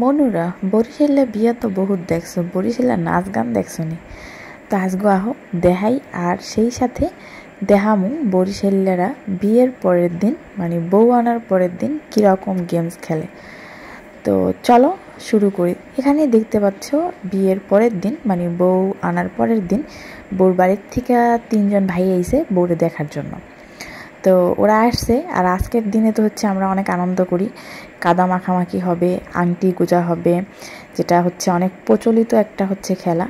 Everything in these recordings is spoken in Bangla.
মনুরা বরিশালে বিয়া তো বহুত দেখছো, বরিশালে নাচ গান দেখছো নি? তো আজগো আহো দেখাই, আর সেই সাথে দেখামু বরিশালেরা বিয়ের পরের দিন মানে বউ আনার পরের দিন কীরকম গেমস খেলে। তো চলো শুরু করি। এখানে দেখতে পাচ্ছ বিয়ের পরের দিন মানে বউ আনার পরের দিন বউর বাড়ির থেকে 3 জন ভাই আইছে বউরে দেখার জন্য। তো ওরা আসছে, আর আজকের দিনে তো হচ্ছে আমরা অনেক আনন্দ করি, কাদা মাখামাখি হবে, আংটি গোজা হবে, যেটা হচ্ছে অনেক প্রচলিত একটা হচ্ছে খেলা,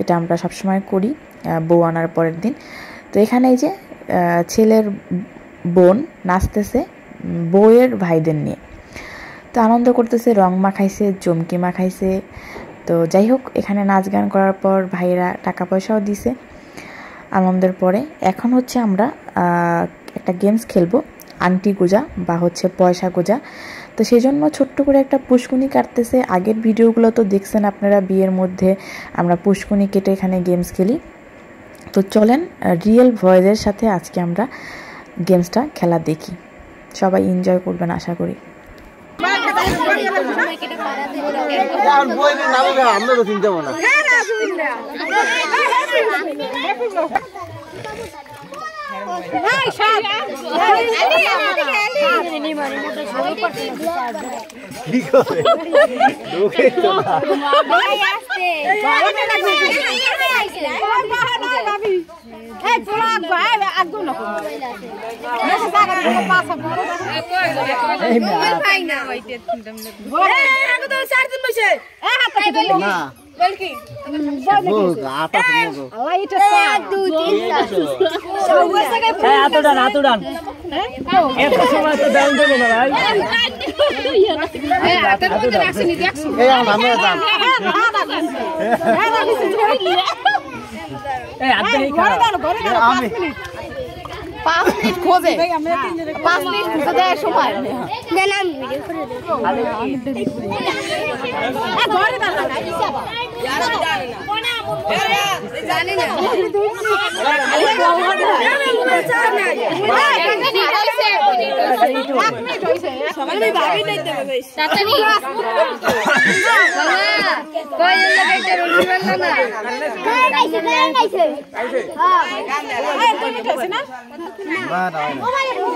এটা আমরা সবসময় করি বউ আনার পরের দিন। তো এখানে এই যে ছেলের বোন নাচতেছে বউয়ের ভাইদের নিয়ে, তো আনন্দ করতেছে, রং মাখাইছে, চমকি মাখাইছে। তো যাই হোক, এখানে নাচ গান করার পর ভাইয়েরা টাকা পয়সাও দিছে আনন্দের পরে। এখন হচ্ছে আমরা একটা গেমস খেলবো, আংটি গোজা বা হচ্ছে পয়সা গোজা। তো সেই জন্য ছোট্ট করে একটা পুষ্কুনি কাটতেছে। আগের ভিডিওগুলো তো দেখছেন আপনারা, বিয়ের মধ্যে আমরা পুষ্কুনি কেটে এখানে গেমস খেলি। তো চলেন রিয়েল ভয়েসের সাথে আজকে আমরা গেমসটা খেলা দেখি, সবাই এনজয় করবেন আশা করি।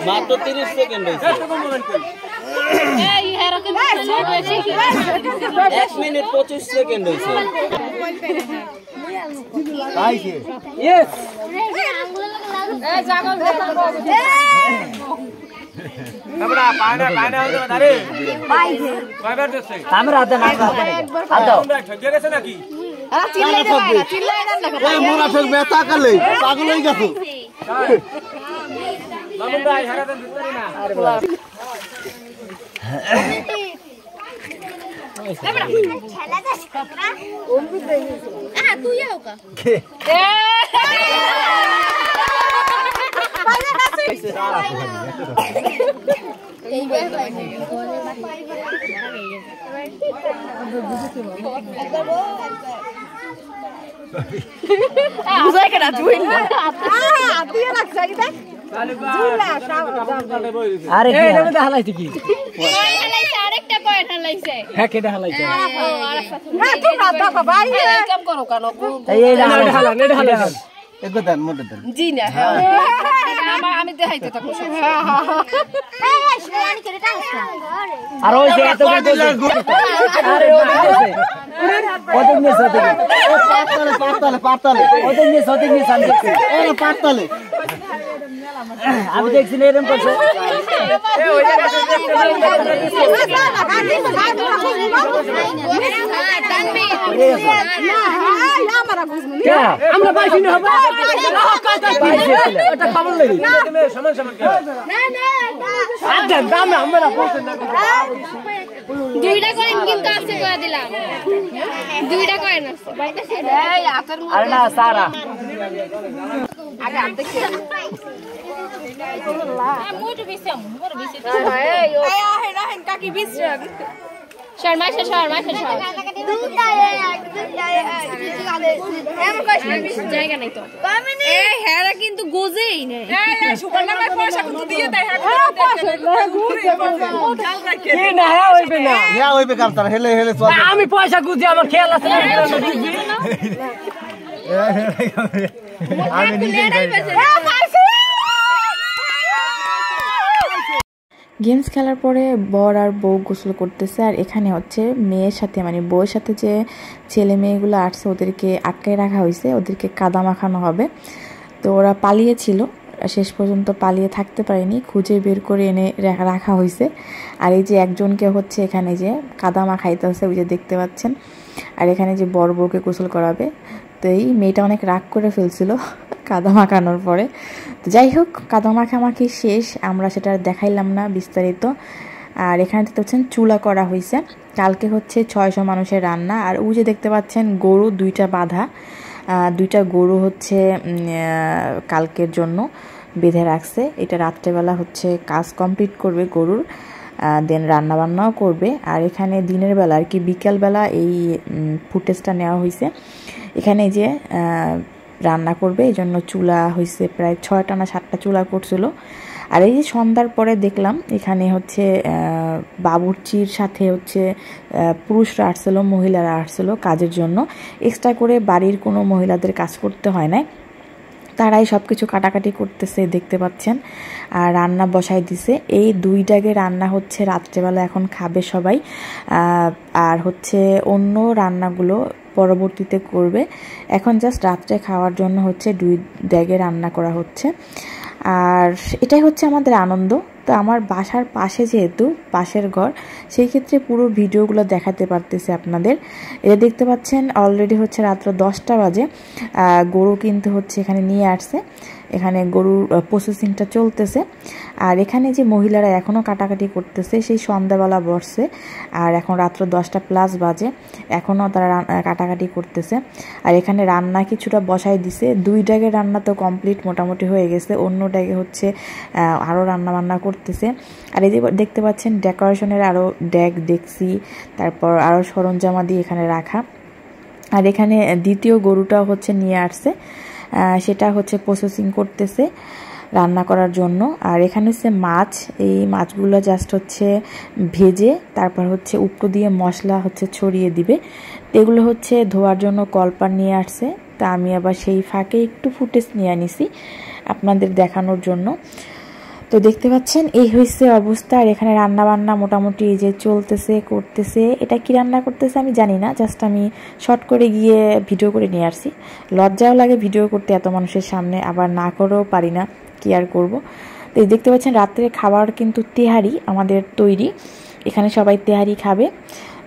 মাত্র 30 সেকেন্ড হয়েছে, 1 মিনিট 25 সেকেন্ড হয়েছে। আমি দেখছি না এরকম করছে। আমরা পাইছি না হবে এটা খবর নেই সমান সমান দাম আমরা বলছেন না, দুইটা কয়েন কিন্তু আছে করে দিলাম, দুইটা কয়েন আছে এই আতর মধ্যে। আরে না সারা আগে আপ দেখি মুই তো বিছাম মোর বিছে এই ও আয় হেনা হেন কাকি বিছরান শর্মা জায়গা নাই তো হ্যাঁ কিন্তু গোজেই নেই আমি পয়সা গুজি আমার খেয়াল আছে গেমস খেলার পরে বর আর বউ গোসল করতেছে আর এখানে হচ্ছে মেয়ের সাথে মানে বউয়ের সাথে যে ছেলে মেয়েগুলো আসছে ওদেরকে আটকায় রাখা হয়েছে, ওদেরকে কাদা মাখানো হবে। তো ওরা পালিয়েছিল, শেষ পর্যন্ত পালিয়ে থাকতে পারেনি, খুঁজে বের করে এনে রাখা হয়েছে। আর এই যে একজনকে হচ্ছে এখানে যে কাদা মাখাইতেছে, ওই যে দেখতে পাচ্ছেন। আর এখানে যে বর বউকে গোসল করাবে। তো এই মেয়েটা অনেক রাগ করে ফেলছিল কাদা মাখানোর পরে। তো যাই হোক, কাদা মাখামাখি শেষ, আমরা সেটা দেখাইলাম না বিস্তারিত। আর এখানে দেখতে পাচ্ছেন চুলা করা হয়েছে, কালকে হচ্ছে 600 মানুষের রান্না। আর ওই যে দেখতে পাচ্ছেন গরু 2টা বাঁধা, 2টা গরু হচ্ছে কালকের জন্য বেঁধে রাখছে। এটা রাত্রেবেলা হচ্ছে কাজ কমপ্লিট করবে গরুর, দেন রান্না বান্নাও করবে। আর এখানে দিনের বেলা আর কি বিকেলবেলা এই ফুটেজটা নেওয়া হয়েছে। এখানে যে রান্না করবে এই জন্য চুলা হয়েছে, প্রায় 6টা না 7টা চুলা করছিল। আর এই যে সন্ধ্যার পরে দেখলাম এখানে হচ্ছে বাবুর্চির সাথে হচ্ছে পুরুষরা আসছিল, মহিলারা আসছিল কাজের জন্য। এক্সট্রা করে বাড়ির কোনো মহিলাদের কাজ করতে হয় না, তারাই সব কিছু কাটাকাটি করতেছে দেখতে পাচ্ছেন। আর রান্না বসাই দিছে, এই 2 ডাগে রান্না হচ্ছে রাত্রেবেলা এখন খাবে সবাই। আর হচ্ছে অন্য রান্নাগুলো পরবর্তীতে করবে, এখন জাস্ট রাত্রে খাওয়ার জন্য হচ্ছে 2 ডাগে রান্না করা হচ্ছে। আর এটাই হচ্ছে আমাদের আনন্দ। তো আমার বাসার পাশে যেহেতু পাশের ঘর, সেই ক্ষেত্রে পুরো ভিডিওগুলো দেখাতে পারতেছে আপনাদের। এটা দেখতে পাচ্ছেন অলরেডি হচ্ছে রাত্র 10টা বাজে, গরু কিন্তু হচ্ছে এখানে নিয়ে আসছে, এখানে গরুর প্রসেসিংটা চলতেছে। আর এখানে যে মহিলারা এখনও কাটাকাটি করতেছে, সেই সন্ধ্যাবেলা বসছে। আর এখন রাত্র 10টা প্লাস বাজে, এখনও তারা কাটাকাটি করতেছে। আর এখানে রান্না কিছুটা বসাই দিছে, 2 ডাগের রান্না তো কমপ্লিট মোটামুটি হয়ে গেছে, অন্য ডাগে হচ্ছে আরও রান্না বান্না করতেছে। আর এই যে দেখতে পাচ্ছেন ডেকোরেশনের আরও ডেক দেখছি, তারপর আরও সরঞ্জামাদি এখানে রাখা। আর এখানে দ্বিতীয় গরুটাও হচ্ছে নিয়ে আসছে, সেটা হচ্ছে প্রসেসিং করতেছে রান্না করার জন্য। আর এখানে হচ্ছে মাছ, এই মাছগুলো জাস্ট হচ্ছে ভেজে তারপর হচ্ছে উপর দিয়ে মশলা হচ্ছে ছড়িয়ে দিবে। এগুলো হচ্ছে ধোয়ার জন্য কলপার নিয়ে আসছে, তা আমি আবার সেই ফাঁকে একটু ফুটেজ নিয়ে আনিছি আপনাদের দেখানোর জন্য। তো দেখতে পাচ্ছেন এই হয়েছে অবস্থা। আর এখানে রান্না বান্না মোটামুটি এই যে চলতেছে করতেছে। এটা কি রান্না করতেছে আমি জানি না, জাস্ট আমি শর্ট করে গিয়ে ভিডিও করে নিয়ে আসছি। লজ্জাও লাগে ভিডিও করতে এত মানুষের সামনে, আবার না করেও পারি না, কি আর করবো। তো এই দেখতে পাচ্ছেন রাত্রে খাবার কিন্তু তেহারি আমাদের তৈরি, এখানে সবাই তেহারি খাবে।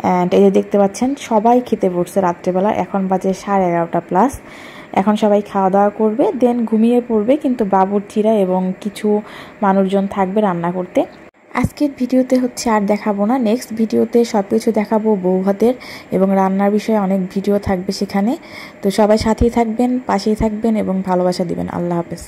অ্যান্ড এই যে দেখতে পাচ্ছেন সবাই খেতে বসছে রাত্রেবেলা, এখন বাজে 11:30 প্লাস। এখন সবাই খাওয়া দাওয়া করবে, দেন ঘুমিয়ে পড়বে, কিন্তু বাবুর্চিরা এবং কিছু মানুষজন থাকবে রান্না করতে। আজকের ভিডিওতে হচ্ছে আর দেখাবো না, নেক্সট ভিডিওতে সব কিছু দেখাবো বউ ভাতের এবং রান্নার বিষয়ে অনেক ভিডিও থাকবে সেখানে। তো সবাই সাথেই থাকবেন, পাশেই থাকবেন এবং ভালোবাসা দিবেন। আল্লাহ হাফেজ।